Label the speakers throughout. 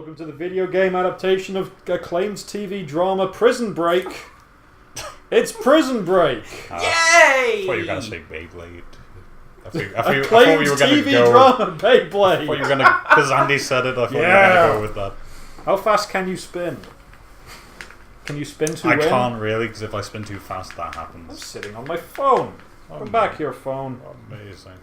Speaker 1: Welcome to the video game adaptation of acclaimed TV drama Prison Break. It's Prison Break!
Speaker 2: Yay! I thought you were going to say Beyblade.
Speaker 1: Acclaimed TV drama Beyblade!
Speaker 2: I thought you were going to... Because Andy said it, I thought you were going to go with that.
Speaker 1: How fast can you spin? Can you spin to win?
Speaker 2: I can't really, because if I spin too fast, that happens.
Speaker 1: I'm sitting on my phone. Come back here, phone.
Speaker 2: Amazing.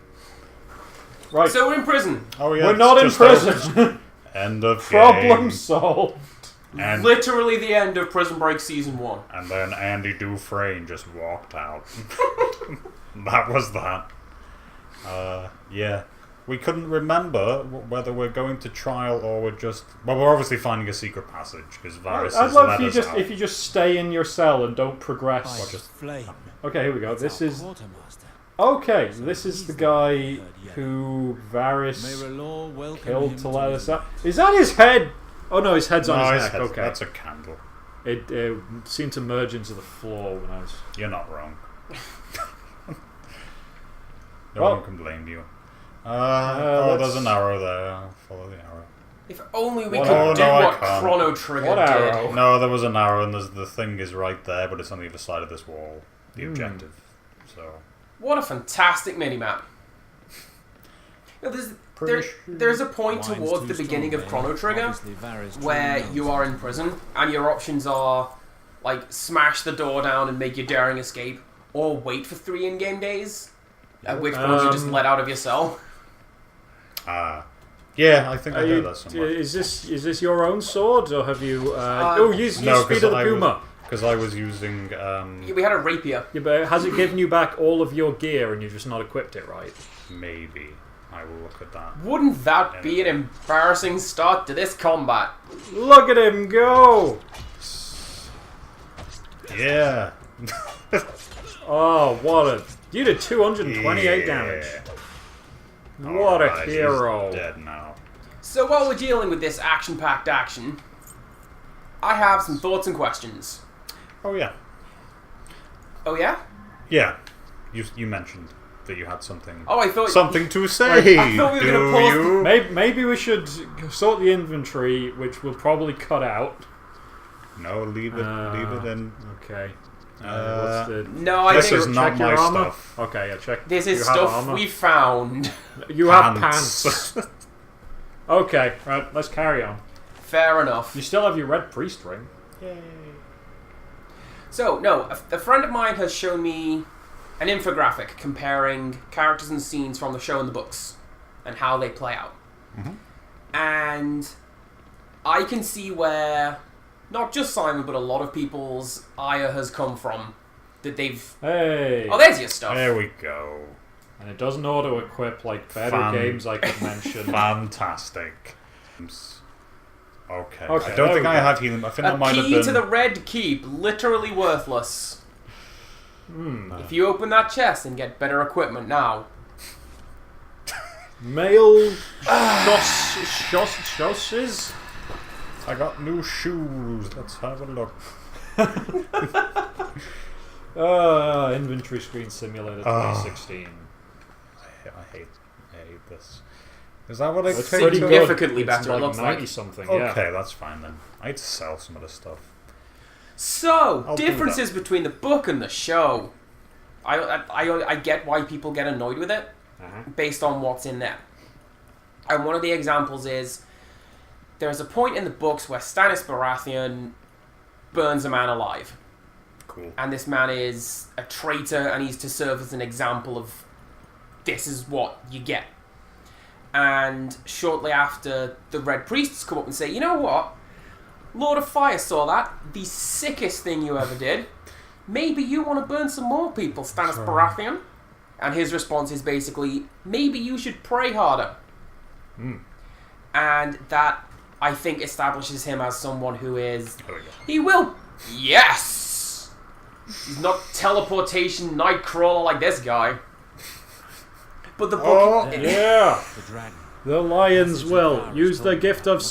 Speaker 1: Right.
Speaker 3: So we're in prison.
Speaker 2: Oh yeah.
Speaker 1: We're not in prison.
Speaker 2: End of
Speaker 1: Problem
Speaker 2: game.
Speaker 1: solved.
Speaker 2: And
Speaker 3: literally the end of Prison Break Season 1.
Speaker 2: And then Andy Dufresne just walked out. That was that. Yeah. We couldn't remember whether we're going to trial or we're just... Well, we're obviously finding a secret passage, because Varys
Speaker 1: I'd
Speaker 2: has
Speaker 1: love
Speaker 2: let
Speaker 1: if
Speaker 2: us out.
Speaker 1: you just stay in your cell and don't progress. Okay, here we go. This is... Okay, this is the guy who Varys killed to let us out. Is that his head? Oh no, his head's on his neck. Okay,
Speaker 2: that's a candle.
Speaker 1: It seemed to merge into the floor when I was...
Speaker 2: You're not wrong. No one can blame you. There's an arrow there. I'll follow the arrow.
Speaker 3: If only we could do what Chrono Trigger
Speaker 1: what arrow?
Speaker 3: did.
Speaker 2: No, there was an arrow and the thing is right there, but it's on the other side of this wall. The objective. So...
Speaker 3: What a fantastic minimap. You know, there's a point towards the beginning of Chrono Trigger where you are in prison and your options are like smash the door down and make your daring escape, or wait for 3 in-game days, at which point you're just let out of your cell.
Speaker 2: Yeah, I think I heard that somewhere.
Speaker 1: Is this your own sword, or have you... use
Speaker 2: no,
Speaker 1: Speed of the Puma.
Speaker 2: Because I was using...
Speaker 3: we had a rapier.
Speaker 1: Yeah, but has it given you back all of your gear and you've just not equipped it right?
Speaker 2: Maybe. I will look at that.
Speaker 3: Wouldn't that be an embarrassing start to this combat?
Speaker 1: Look at him go!
Speaker 2: Yeah.
Speaker 1: Oh, what a... You did 228 damage. What a hero.
Speaker 2: He's dead now.
Speaker 3: So while we're dealing with this action-packed action, I have some thoughts and questions.
Speaker 2: Oh, yeah.
Speaker 3: Oh, yeah?
Speaker 2: Yeah. You mentioned that you had something...
Speaker 3: Oh, I thought...
Speaker 2: Something to say,
Speaker 3: I thought we were going to pause...
Speaker 1: Maybe we should sort the inventory, which we'll probably cut out.
Speaker 2: No, leave it in.
Speaker 1: Okay.
Speaker 3: No, I think...
Speaker 2: This is not my stuff.
Speaker 1: Okay, yeah, check.
Speaker 3: This is stuff we found.
Speaker 1: You have pants. Okay, right, let's carry on.
Speaker 3: Fair enough.
Speaker 1: You still have your red priest ring.
Speaker 2: Yay.
Speaker 3: So, no, a friend of mine has shown me an infographic comparing characters and scenes from the show and the books and how they play out.
Speaker 2: Mm-hmm.
Speaker 3: And I can see where not just Simon, but a lot of people's ire has come from. That they've...
Speaker 1: Hey!
Speaker 3: Oh, there's your stuff.
Speaker 2: There we go.
Speaker 1: And it doesn't auto-equip like better games I could mention.
Speaker 2: Fantastic. Okay.
Speaker 1: I
Speaker 2: don't think I have healing. I think that might have been...
Speaker 3: A key to the Red Keep, literally worthless. If you open that chest and get better equipment now.
Speaker 1: Male chausses?
Speaker 2: I got new shoes. Let's have a look.
Speaker 1: Inventory Screen Simulator 2016.
Speaker 2: I hate this. Is that what I
Speaker 3: It's
Speaker 2: paid?
Speaker 3: significantly
Speaker 1: It's
Speaker 3: better,
Speaker 1: like
Speaker 3: it looks
Speaker 1: 90
Speaker 3: like.
Speaker 1: something,
Speaker 2: Okay, that's fine then. I need to sell some of this stuff.
Speaker 3: So,
Speaker 2: I'll do
Speaker 3: differences between the book and the show. I get why people get annoyed with it, based on what's in there. And one of the examples is, there's a point in the books where Stannis Baratheon burns a man alive.
Speaker 2: Cool.
Speaker 3: And this man is a traitor, and he's to serve as an example of this is what you get. And shortly after, the Red Priests come up and say, you know what? Lord of Fire saw that. The sickest thing you ever did. Maybe you want to burn some more people, Stannis Baratheon. And his response is basically, maybe you should pray harder. And that, I think, establishes him as someone who is... He will... Yes! He's not teleportation nightcrawler like this guy. But the book...
Speaker 1: Yeah! The lions will. Use the gift of...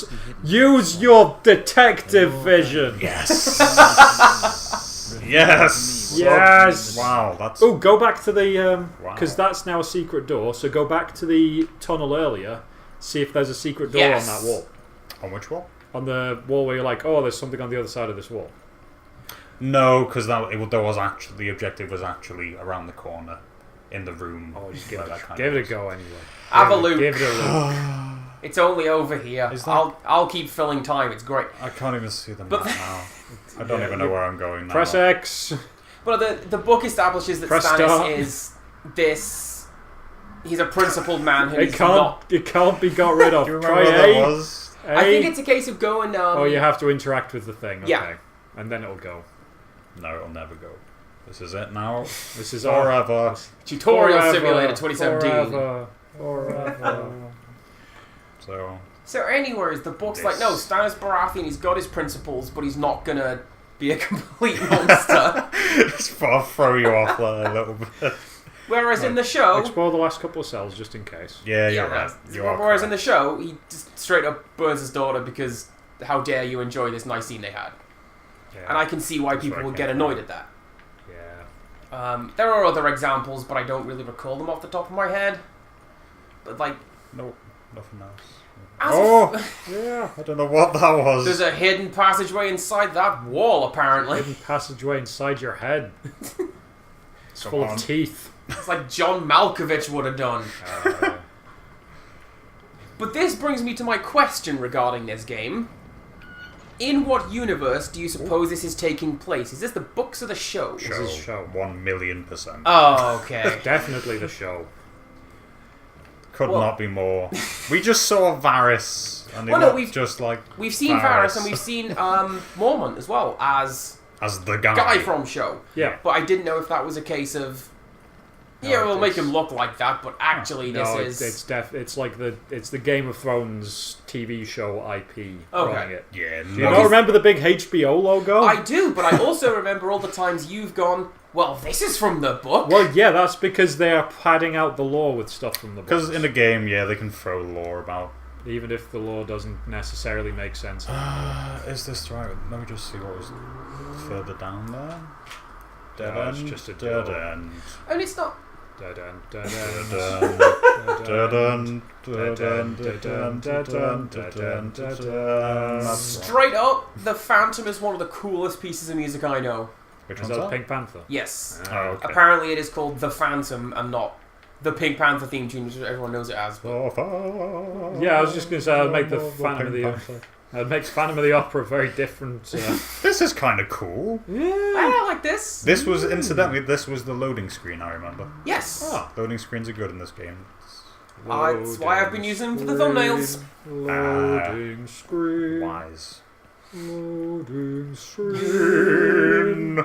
Speaker 1: Use your detective vision!
Speaker 2: Yes! Yes!
Speaker 1: Yes!
Speaker 2: Wow, that's...
Speaker 1: Oh, go back to the... Because that's now a secret door, so go back to the tunnel earlier, see if there's a secret door on that wall.
Speaker 2: On which wall?
Speaker 1: On the wall where you're like, oh, there's something on the other side of this wall.
Speaker 2: No, because the objective was actually around the corner in the room.
Speaker 1: Oh, just give it a go anyway.
Speaker 3: Have a look.
Speaker 1: Give it a look.
Speaker 3: It's only over here. I'll keep filling time. It's great.
Speaker 2: I can't even see the map now. I don't even know where I'm going now.
Speaker 1: Press X.
Speaker 3: Well, the book establishes that Stannis is this. He's a principled man who
Speaker 1: it can't be got rid of.
Speaker 2: Do you remember what that was?
Speaker 3: I think it's a case of going.
Speaker 1: Oh, you have to interact with the thing. Okay.
Speaker 3: Yeah.
Speaker 1: And then it'll go.
Speaker 2: No, it'll never go. This is it now.
Speaker 1: This is
Speaker 2: forever.
Speaker 3: Tutorial Simulator 2017.
Speaker 1: Forever.
Speaker 2: So
Speaker 3: anyways, the book's like, no, Stannis Baratheon, he's got his principles, but he's not gonna be a complete monster.
Speaker 2: Just throw you off a little bit.
Speaker 3: Whereas in the show...
Speaker 1: Explore the last couple of cells, just in case.
Speaker 2: Yeah, you're right.
Speaker 3: Whereas in the show, he just straight up burns his daughter because how dare you enjoy this nice scene they had. Yeah. And I can see why people would get annoyed at that.
Speaker 1: Yeah.
Speaker 3: There are other examples, but I don't really recall them off the top of my head. But like...
Speaker 2: Nope, nothing else.
Speaker 1: Yeah.
Speaker 2: I don't know what that was.
Speaker 3: There's a hidden passageway inside that wall, apparently.
Speaker 1: Hidden passageway inside your head. It's full of teeth.
Speaker 3: It's like John Malkovich would have done. But this brings me to my question regarding this game. In what universe do you suppose this is taking place? Is this the books or the show?
Speaker 1: This is show.
Speaker 2: 1,000,000%.
Speaker 3: Oh, okay.
Speaker 1: Definitely the show.
Speaker 2: Could not be more. We just saw Varys, and
Speaker 3: we've seen Varys and we've seen Mormont as well as
Speaker 2: the guy
Speaker 3: from show.
Speaker 1: Yeah,
Speaker 3: but I didn't know if that was a case of we'll make him look like that, but actually
Speaker 1: it's like the Game of Thrones TV show IP running it.
Speaker 2: Yeah,
Speaker 1: do you not remember the big HBO logo?
Speaker 3: I do, but I also remember all the times you've gone, well, this is from the book.
Speaker 1: Well, yeah, that's because they are padding out the lore with stuff from the book.
Speaker 2: Because in a game, they can throw lore about.
Speaker 1: Even if the lore doesn't necessarily make sense.
Speaker 2: Is this right? Let me just see what was further down there. Dead end.
Speaker 1: It's just a
Speaker 2: dead end.
Speaker 3: And it's not...
Speaker 1: Dead end.
Speaker 2: Dead end.
Speaker 3: Straight up, The Phantom is one of the coolest pieces of music I know.
Speaker 2: Which
Speaker 1: one's that? Pink Panther?
Speaker 3: Yes.
Speaker 2: Okay.
Speaker 3: Apparently it is called The Phantom and not the Pink Panther theme tune, which everyone knows it as.
Speaker 1: Yeah, I was just going to say I'd make the Phantom of the Opera. I'd make Phantom of the Opera very different.
Speaker 2: This is kind of cool.
Speaker 1: Yeah.
Speaker 3: I like this.
Speaker 2: This was, incidentally, the loading screen, I remember.
Speaker 3: Yes.
Speaker 2: Loading screens are good in this game.
Speaker 3: That's why I've been using them for the thumbnails.
Speaker 1: Loading screen.
Speaker 2: Wise.
Speaker 1: Loading screen.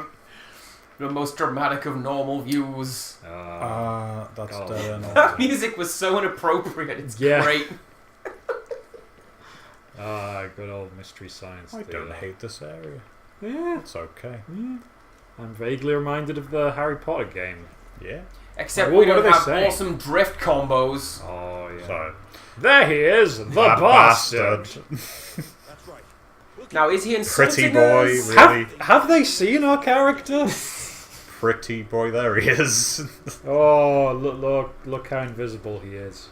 Speaker 3: The most dramatic of normal views.
Speaker 2: That's dead.
Speaker 3: That music was so inappropriate. It's great.
Speaker 1: Good old Mystery Science
Speaker 2: I
Speaker 1: Theater.
Speaker 2: don't hate this area.
Speaker 1: Yeah.
Speaker 2: It's okay.
Speaker 1: Yeah. I'm vaguely reminded of the Harry Potter game.
Speaker 2: Yeah.
Speaker 3: Except we don't have awesome drift combos.
Speaker 1: Oh, yeah.
Speaker 2: So,
Speaker 1: there he is, the bastard.
Speaker 3: That's right. Now, is he insulting
Speaker 2: Pretty boy,
Speaker 3: us?
Speaker 2: really?
Speaker 1: Have they seen our character?
Speaker 2: Pretty boy, there he is.
Speaker 1: Oh, look how invisible he is.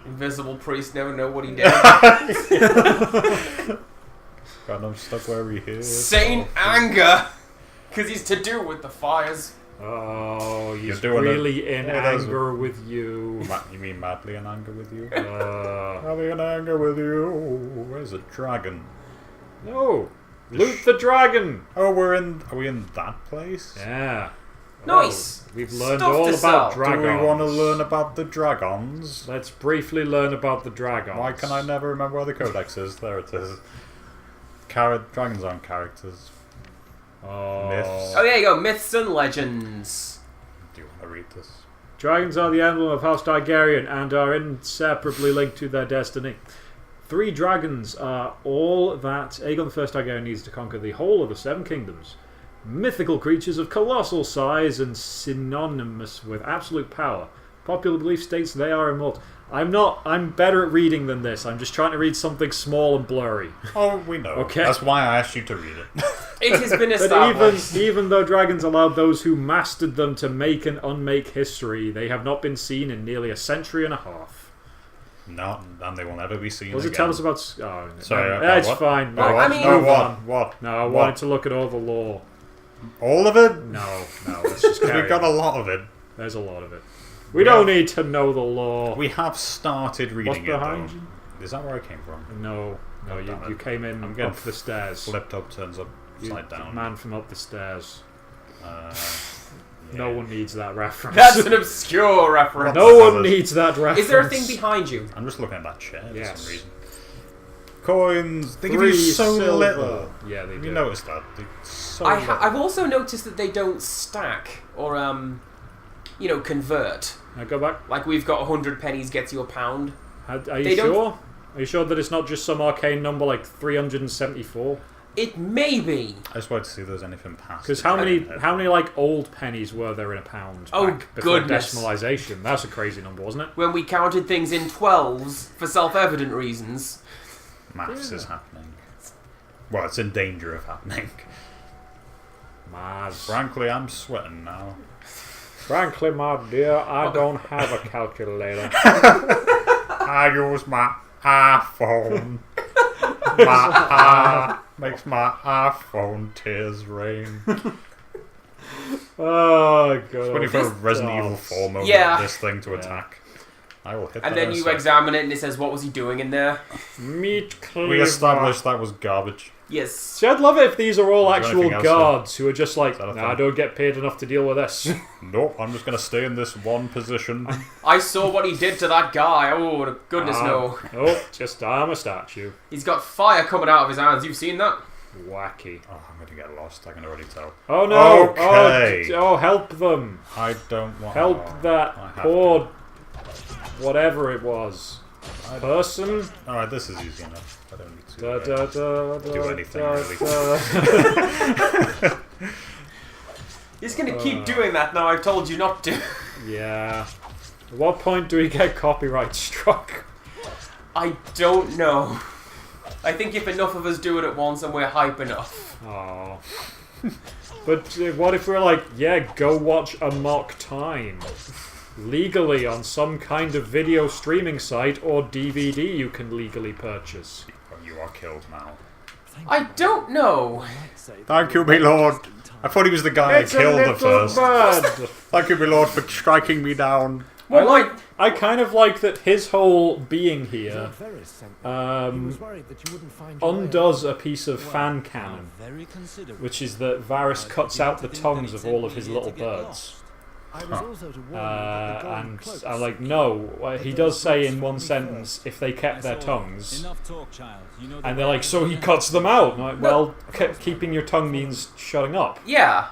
Speaker 3: Invisible priest never know what he did.
Speaker 2: Got him stuck where he is.
Speaker 3: Saint anger, because he's to do with the fires.
Speaker 1: Oh, he's really in anger with you.
Speaker 2: You mean madly in anger with you? Madly in anger with you. Where's the dragon?
Speaker 1: No, loot the dragon.
Speaker 2: Oh, are we in that place?
Speaker 1: Yeah.
Speaker 3: Nice.
Speaker 1: We've learned all about dragons.
Speaker 2: Do we want to learn about the dragons?
Speaker 1: Let's briefly learn about the dragons.
Speaker 2: Why can I never remember where the codex is? There it is. Dragons aren't characters. Myths.
Speaker 3: Oh, there you go. Myths and legends.
Speaker 2: Do you want to read this?
Speaker 1: Dragons are the emblem of House Targaryen and are inseparably linked to their destiny. 3 dragons are all that Aegon I Targaryen needs to conquer the whole of the 7 kingdoms. Mythical creatures of colossal size and synonymous with absolute power. Popular belief states they are immortal. I'm better at reading than this. I'm just trying to read something small and blurry.
Speaker 2: Oh, we know.
Speaker 1: Okay.
Speaker 2: That's why I asked you to read it.
Speaker 3: It has been established.
Speaker 1: But even though dragons allowed those who mastered them to make and unmake history, they have not been seen in nearly a century and a half.
Speaker 2: No, and they will never be seen
Speaker 1: What does
Speaker 2: again.
Speaker 1: it tell us about... Oh,
Speaker 2: Sorry,
Speaker 1: no,
Speaker 2: about
Speaker 1: it's
Speaker 2: what?
Speaker 1: fine.
Speaker 3: Well, I mean-
Speaker 2: No, what?
Speaker 1: No, I wanted to look at all the lore.
Speaker 2: All of it?
Speaker 1: No, let's just carry
Speaker 2: We got a
Speaker 1: on.
Speaker 2: lot of it.
Speaker 1: There's a lot of it. We don't need to know the lore.
Speaker 2: We have started reading
Speaker 1: What's behind
Speaker 2: it,
Speaker 1: you?
Speaker 2: though. Is that where I came from?
Speaker 1: No, you came in
Speaker 2: I'm getting
Speaker 1: up the stairs.
Speaker 2: Flipped up, turns upside down.
Speaker 1: Man from up the stairs.
Speaker 2: Yeah.
Speaker 1: No one needs that reference.
Speaker 3: That's an obscure reference.
Speaker 1: No one needs that reference.
Speaker 3: Is there a thing behind you?
Speaker 2: I'm just looking at that chair for some
Speaker 1: Yes.
Speaker 2: reason. Coins. They give
Speaker 1: 3
Speaker 2: you so
Speaker 1: silver.
Speaker 2: little.
Speaker 1: Yeah, they
Speaker 2: Have
Speaker 1: do.
Speaker 2: you noticed that? So
Speaker 3: I've also noticed that they don't stack or convert.
Speaker 1: Now go back.
Speaker 3: Like we've got 100 pennies gets you a pound.
Speaker 1: Are
Speaker 3: They
Speaker 1: you
Speaker 3: don't-
Speaker 1: sure? Are you sure that it's not just some arcane number like 374?
Speaker 3: It may be.
Speaker 2: I just wanted to see if there's anything past.
Speaker 1: Because
Speaker 2: it.
Speaker 1: how many like old pennies were there in a pound?
Speaker 3: Oh,
Speaker 1: back before
Speaker 3: goodness.
Speaker 1: decimalisation. That's a crazy number, wasn't it?
Speaker 3: When we counted things in 12s for self-evident reasons.
Speaker 2: Maths is happening. Well, it's in danger of happening.
Speaker 1: Maz.
Speaker 2: Frankly, I'm sweating now.
Speaker 1: Frankly, my dear, I don't have a calculator.
Speaker 2: I use my iPhone. Makes my iPhone tears rain.
Speaker 1: Oh god.
Speaker 2: It's waiting for a Resident Evil 4 moment
Speaker 3: Yeah.
Speaker 2: this thing to attack. I will hit
Speaker 3: And
Speaker 2: that
Speaker 3: then
Speaker 2: in a
Speaker 3: you
Speaker 2: sec.
Speaker 3: examine it and it says, what was he doing in there?
Speaker 1: Meat cleaver.
Speaker 2: We established that was garbage.
Speaker 3: Yes.
Speaker 1: See, I'd love it if these are all
Speaker 2: Is there
Speaker 1: actual
Speaker 2: anything else
Speaker 1: guards who are just like,
Speaker 2: that a
Speaker 1: nah, I
Speaker 2: thing?
Speaker 1: don't get paid enough to deal with this.
Speaker 2: Nope, I'm just going to stay in this one position.
Speaker 3: I saw what he did to that guy. Oh, goodness no.
Speaker 1: Oh, just I'm a statue.
Speaker 3: He's got fire coming out of his hands. You've seen that?
Speaker 1: Wacky.
Speaker 2: Oh, I'm going to get lost, I can already tell.
Speaker 1: Oh no!
Speaker 2: Okay.
Speaker 1: Oh, help them!
Speaker 2: I don't want...
Speaker 1: Help
Speaker 2: oh,
Speaker 1: that
Speaker 2: I have
Speaker 1: poor... whatever it was. Person?
Speaker 2: Alright, this is easy enough. I don't need to
Speaker 1: Do
Speaker 2: anything, really.
Speaker 3: He's going to keep doing that now I've told you not to.
Speaker 1: Yeah. At what point do we get copyright struck?
Speaker 3: I don't know. I think if enough of us do it at once and we're hype enough.
Speaker 1: Oh. But what if we're like, yeah, go watch a mock time? Legally on some kind of video streaming site or DVD you can legally purchase.
Speaker 2: You are killed now.
Speaker 3: I don't know.
Speaker 2: Thank you, my lord. I thought he was the guy
Speaker 1: It's
Speaker 2: I killed
Speaker 1: a
Speaker 2: at first.
Speaker 1: bird.
Speaker 2: Thank you, my lord, for striking me down.
Speaker 3: Well,
Speaker 1: I kind of like that his whole being here undoes a piece of fan canon, which is that Varys cuts out the tongues of all of his little birds. And I'm like, no, he does say in one sentence, if they kept their tongues, and they're like, so he cuts them out. And I'm like, well, keeping your tongue means shutting up.
Speaker 3: yeah.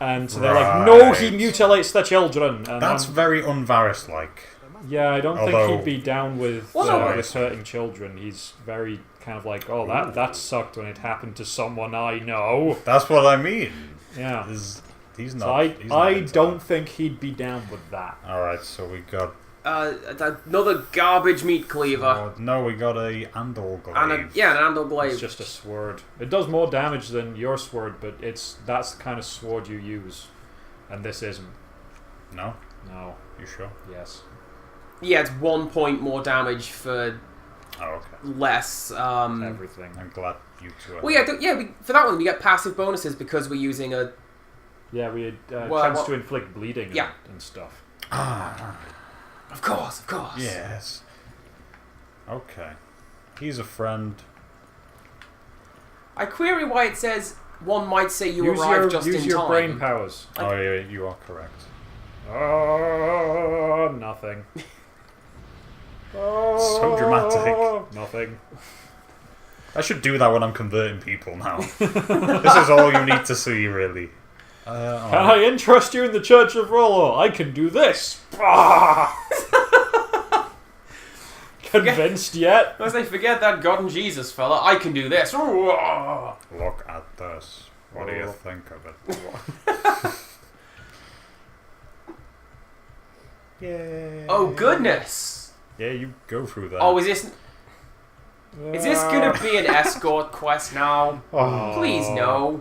Speaker 1: And so they're like, no, he mutilates the children. And
Speaker 2: That's
Speaker 1: I'm-
Speaker 2: very un-Varys-like.
Speaker 1: yeah, I don't
Speaker 2: Although-
Speaker 1: think he'd be down with
Speaker 3: Well,
Speaker 1: with hurting children. He's very kind of like, oh, that sucked when it happened to someone I know.
Speaker 2: That's what I mean.
Speaker 1: Yeah.
Speaker 2: He's
Speaker 1: So
Speaker 2: not. he's not
Speaker 1: I
Speaker 2: into
Speaker 1: don't
Speaker 2: that.
Speaker 1: think he'd be down with that.
Speaker 2: Alright, so we got...
Speaker 3: Another garbage meat cleaver.
Speaker 2: oh, no, we got a Andal glaive.
Speaker 3: And an Andal glaive.
Speaker 1: It's just a sword. It does more damage than your sword, but that's the kind of sword you use. And this isn't.
Speaker 2: No?
Speaker 1: No.
Speaker 2: You sure?
Speaker 1: Yes.
Speaker 3: Yeah, it's 1 point more damage for
Speaker 2: Oh, okay.
Speaker 3: less.
Speaker 1: Everything.
Speaker 2: I'm glad you two are...
Speaker 3: Well, for that one we get passive bonuses because we're using a.
Speaker 1: Yeah, we had
Speaker 3: Well,
Speaker 1: chance
Speaker 3: what-
Speaker 1: to inflict bleeding
Speaker 3: Yeah.
Speaker 1: and stuff.
Speaker 3: Of course.
Speaker 2: Yes. Okay. He's a friend.
Speaker 3: I query why it says one might say you
Speaker 1: use
Speaker 3: arrived
Speaker 1: your,
Speaker 3: just
Speaker 1: use
Speaker 3: in
Speaker 1: your
Speaker 3: time.
Speaker 1: brain powers.
Speaker 2: Oh, yeah, you are correct.
Speaker 1: Oh, nothing. Oh,
Speaker 2: So dramatic.
Speaker 1: Nothing.
Speaker 2: I should do that when I'm converting people now. This is all you need to see, really.
Speaker 1: Can I interest you in the Church of Rollo? I can do this. Convinced yet?
Speaker 3: As they forget that God and Jesus fella, I can do this.
Speaker 2: Look at this. What do you think of it? Yay.
Speaker 3: Oh goodness!
Speaker 2: Yeah, you go through that.
Speaker 3: Oh, is this gonna be an escort quest now?
Speaker 1: Oh.
Speaker 3: Please no.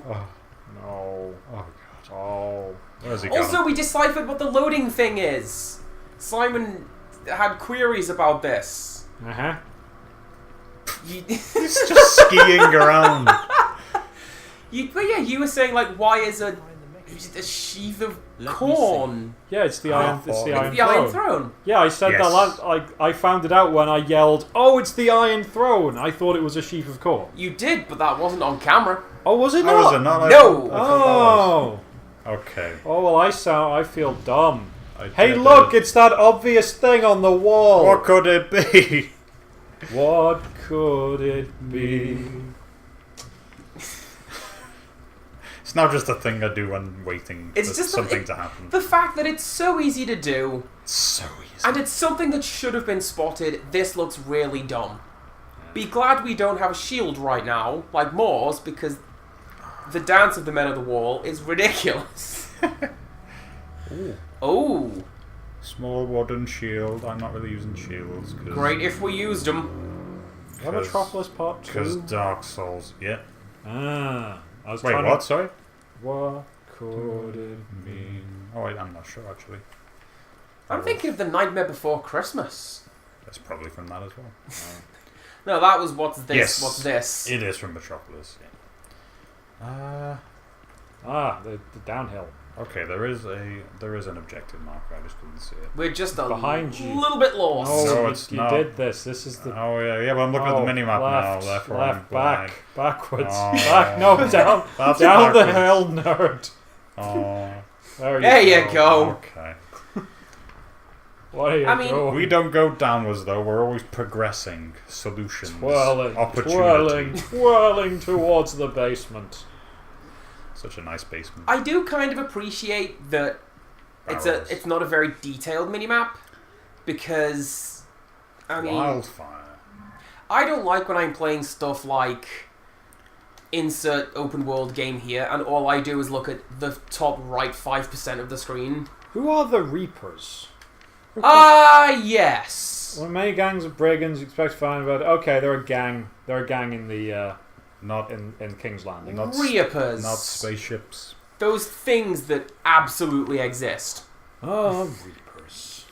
Speaker 1: No.
Speaker 2: Oh, God.
Speaker 1: Oh.
Speaker 2: Where's he going?
Speaker 3: Also, we deciphered what the loading thing is. Simon had queries about this.
Speaker 1: Uh-huh.
Speaker 2: He's just skiing around.
Speaker 3: But yeah, you were saying, like, why is a sheath of corn?
Speaker 1: Yeah, it's the Iron
Speaker 3: Throne.
Speaker 1: Yeah, I said
Speaker 2: Yes.
Speaker 1: that I found it out when I yelled, "Oh, it's the Iron Throne!" I thought it was a sheaf of corn.
Speaker 3: You did, but that wasn't on camera.
Speaker 1: Oh, was it
Speaker 2: Oh,
Speaker 1: not?
Speaker 2: was it not?
Speaker 3: No.
Speaker 1: Oh.
Speaker 2: Okay.
Speaker 1: Oh, well, I feel dumb.
Speaker 2: I
Speaker 1: Hey,
Speaker 2: did
Speaker 1: look,
Speaker 2: it.
Speaker 1: it's that obvious thing on the wall.
Speaker 2: What could it be?
Speaker 1: What could it be?
Speaker 2: It's not just a thing I do when waiting
Speaker 3: It's
Speaker 2: for
Speaker 3: just
Speaker 2: something to happen.
Speaker 3: The fact that it's so easy to do,
Speaker 2: So easy.
Speaker 3: and it's something that should have been spotted, this looks really dumb. Be glad we don't have a shield right now, like Moore's, because the dance of the Men of the Wall is ridiculous.
Speaker 1: Ooh.
Speaker 3: Oh,
Speaker 2: Small wooden shield. I'm not really using shields. Cause,
Speaker 3: great if we used them.
Speaker 1: You have Metropolis Part 2?
Speaker 2: Because Dark Souls. Yeah.
Speaker 1: Ah. I was
Speaker 2: Wait,
Speaker 1: trying
Speaker 2: what?
Speaker 1: to...
Speaker 2: Sorry?
Speaker 1: What could it be?
Speaker 2: Oh, wait, I'm not sure actually.
Speaker 3: I'm thinking of The Nightmare Before Christmas.
Speaker 2: That's probably from that as well.
Speaker 3: No, that was What's This,
Speaker 2: Yes.
Speaker 3: What's This.
Speaker 2: It is from Metropolis. Yeah.
Speaker 1: The downhill.
Speaker 2: Okay, there is an objective marker. I just couldn't see it.
Speaker 3: We're just a
Speaker 1: Behind you.
Speaker 3: little bit lost.
Speaker 2: No,
Speaker 1: you,
Speaker 2: it's
Speaker 1: you
Speaker 2: not.
Speaker 1: did this. This is the...
Speaker 2: Oh yeah, but I'm looking at the mini map
Speaker 1: left,
Speaker 2: now. Left,
Speaker 1: left,
Speaker 2: right,
Speaker 1: back, backwards,
Speaker 2: Oh.
Speaker 1: back. No, down,
Speaker 2: That's
Speaker 1: down the
Speaker 2: backwards.
Speaker 1: hill, nerd.
Speaker 2: Oh,
Speaker 3: There you go.
Speaker 2: okay.
Speaker 1: What are you
Speaker 3: I mean,
Speaker 1: doing?
Speaker 2: We don't go downwards though. We're always progressing. Solutions.
Speaker 1: Twirling,
Speaker 2: Opportunity.
Speaker 1: twirling towards the basement.
Speaker 2: Such a nice basement.
Speaker 3: I do kind of appreciate that
Speaker 2: Barrels.
Speaker 3: it's not a very detailed minimap, because I mean
Speaker 2: Wildfire.
Speaker 3: I don't like when I'm playing stuff like insert open world game here and all I do is look at the top right 5% of the screen.
Speaker 1: Who are the Reapers?
Speaker 3: Yes.
Speaker 1: When many gangs of brigands you expect to find about... Okay, they're a gang. They're a gang in the...
Speaker 2: Not
Speaker 1: in King's Landing.
Speaker 2: Not
Speaker 3: Reapers.
Speaker 2: Not spaceships.
Speaker 3: Those things that absolutely exist.
Speaker 1: Oh, Reapers.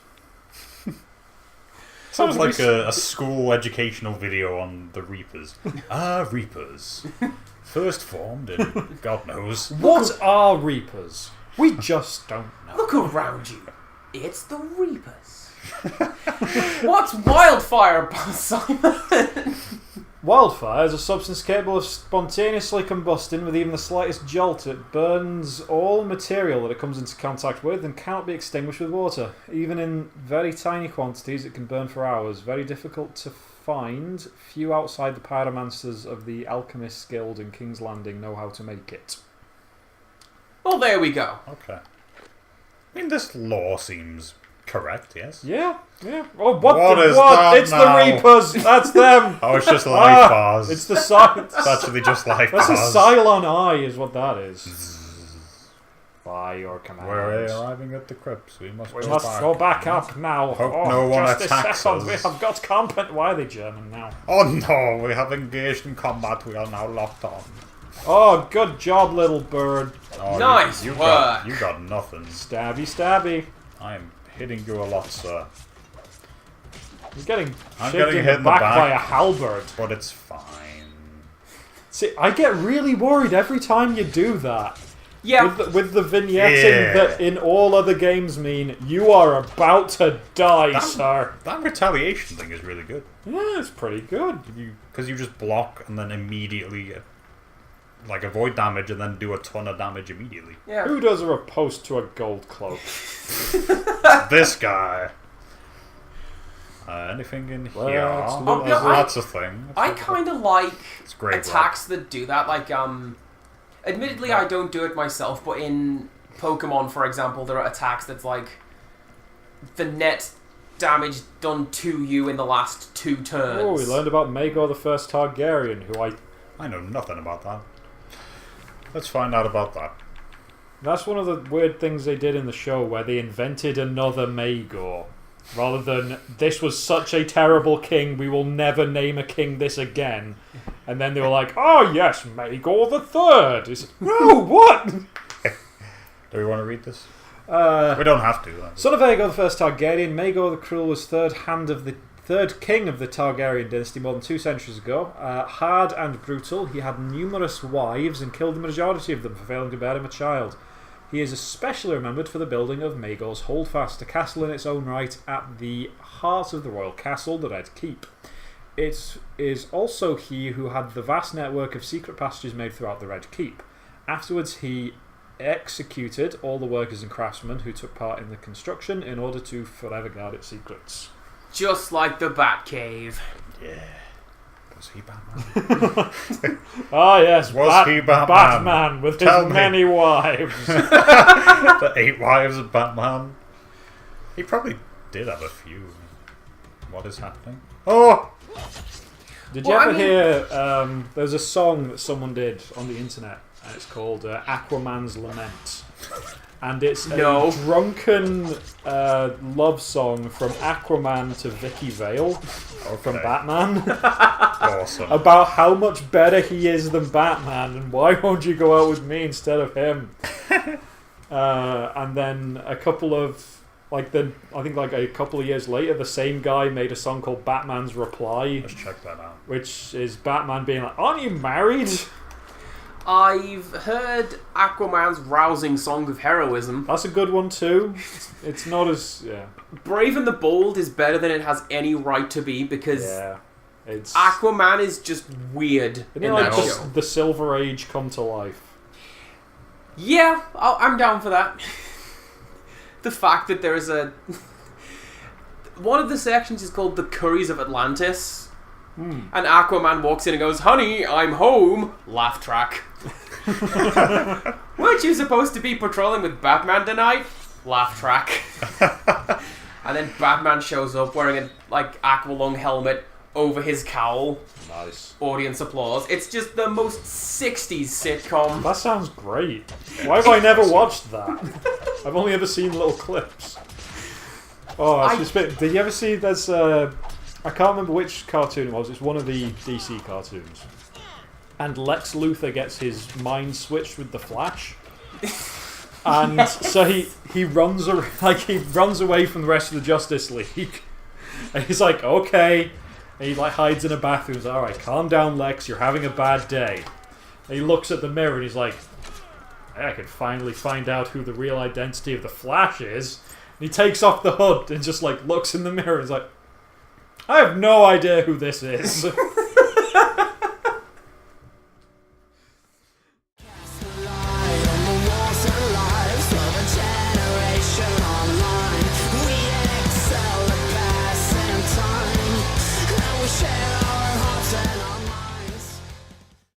Speaker 2: Sounds like a school educational video on the Reapers. Reapers. First formed in God knows.
Speaker 1: What are Reapers? We just don't know.
Speaker 3: Look around you. It's the Reapers. What's wildfire about, Simon?
Speaker 1: Wildfire is a substance capable of spontaneously combusting with even the slightest jolt. It burns all material that it comes into contact with and cannot be extinguished with water. Even in very tiny quantities, it can burn for hours. Very difficult to find. Few outside the pyromancers of the Alchemist Guild in King's Landing know how to make it.
Speaker 3: Well, there we go.
Speaker 2: Okay. I mean, this law seems correct, yes?
Speaker 1: Yeah. Oh,
Speaker 2: What is that
Speaker 1: It's
Speaker 2: now?
Speaker 1: the Reapers! That's them!
Speaker 2: Oh, it's just life bars.
Speaker 1: It's the science.
Speaker 2: It's actually just life
Speaker 1: That's
Speaker 2: bars.
Speaker 1: a Cylon Eye, is what that is. By your command.
Speaker 2: We're arriving at the crypts. We must
Speaker 1: Go back up now.
Speaker 2: Hope no one
Speaker 1: just
Speaker 2: attacks
Speaker 1: a second.
Speaker 2: us.
Speaker 1: We have got combat. Why are they German now?
Speaker 2: Oh no, we have engaged in combat. We are now locked on.
Speaker 1: Oh, good job, little bird.
Speaker 2: Oh,
Speaker 3: Nice
Speaker 2: you
Speaker 3: work.
Speaker 2: You got nothing.
Speaker 1: Stabby, stabby.
Speaker 2: I am hitting you a lot, sir.
Speaker 1: He's getting
Speaker 2: I'm
Speaker 1: shaved
Speaker 2: getting
Speaker 1: in
Speaker 2: hit
Speaker 1: the
Speaker 2: in the
Speaker 1: back
Speaker 2: back.
Speaker 1: by a halberd.
Speaker 2: But it's fine.
Speaker 1: See, I get really worried every time you do that.
Speaker 3: Yeah.
Speaker 1: With the vignetting
Speaker 2: Yeah.
Speaker 1: that in all other games mean you are about to die, sir.
Speaker 2: That retaliation thing is really good.
Speaker 1: Yeah, it's pretty good.
Speaker 2: Because you just block and then immediately avoid damage and then do a ton of damage immediately.
Speaker 3: Yeah.
Speaker 1: Who does a riposte to a gold cloak?
Speaker 2: This guy. Anything in
Speaker 1: Well,
Speaker 2: here?
Speaker 1: it's
Speaker 3: Oh,
Speaker 2: There's
Speaker 3: no,
Speaker 2: lots of things.
Speaker 3: I kind of like
Speaker 2: It's great
Speaker 3: attacks that do that. Like, admittedly, I don't do it myself, but in Pokemon, for example, there are attacks that's like the net damage done to you in the last 2 turns.
Speaker 1: Oh, we learned about Maegor the First Targaryen, who
Speaker 2: I know nothing about that. Let's find out about that.
Speaker 1: That's one of the weird things they did in the show, where they invented another Maegor. Rather than, this was such a terrible king, we will never name a king this again. And then they were like, oh yes, Maegor the Third. No, what?
Speaker 2: Do we want to read this? We don't have to. Though.
Speaker 1: Son of Aegon, the first Targaryen, Maegor the Cruel was third king of the Targaryen dynasty more than 2 centuries ago. Hard and brutal, he had numerous wives and killed the majority of them for failing to bear him a child. He is especially remembered for the building of Maegor's Holdfast, a castle in its own right at the heart of the royal castle, the Red Keep. It is also he who had the vast network of secret passages made throughout the Red Keep. Afterwards, he executed all the workers and craftsmen who took part in the construction in order to forever guard its secrets.
Speaker 3: Just like the Batcave.
Speaker 2: Yeah. Was he Batman?
Speaker 1: Ah, yes.
Speaker 2: Was he Batman?
Speaker 1: Batman with his many wives.
Speaker 2: The 8 wives of Batman. He probably did have a few. What is happening? Oh!
Speaker 1: Did you ever hear... there's a song that someone did on the internet, and it's called Aquaman's Lament. And it's a drunken love song from Aquaman to Vicky Vale, or from Batman.
Speaker 2: Awesome.
Speaker 1: About how much better he is than Batman, and why won't you go out with me instead of him? And then a couple of... I think a couple of years later, the same guy made a song called Batman's Reply.
Speaker 2: Let's check that out.
Speaker 1: Which is Batman being like, aren't you married?
Speaker 3: I've heard Aquaman's rousing song of heroism.
Speaker 1: That's a good one too. It's not as... yeah.
Speaker 3: Brave and the Bold is better than it has any right to be because
Speaker 1: it's
Speaker 3: Aquaman is just weird in that show.
Speaker 1: The Silver Age come to life.
Speaker 3: Yeah, I'm down for that. The fact that there's a... one of the sections is called The Curries of Atlantis. And Aquaman walks in and goes, honey, I'm home. Laugh track. Weren't you supposed to be patrolling with Batman tonight? Laugh track. And then Batman shows up wearing a aqualung helmet over his cowl.
Speaker 1: Nice.
Speaker 3: Audience applause. It's just the most 60s sitcom.
Speaker 1: That sounds great. Why have I never watched that? I've only ever seen little clips. Oh, did you ever see there's I can't remember which cartoon it was. It's one of the DC cartoons. And Lex Luthor gets his mind switched with the Flash. And so he runs away from the rest of the Justice League. And he's like, okay. And he hides in a bathroom. He's like, alright, calm down, Lex, you're having a bad day. And he looks at the mirror and he's like, I can finally find out who the real identity of the Flash is. And he takes off the hood and just looks in the mirror and is like, I have no idea who this is.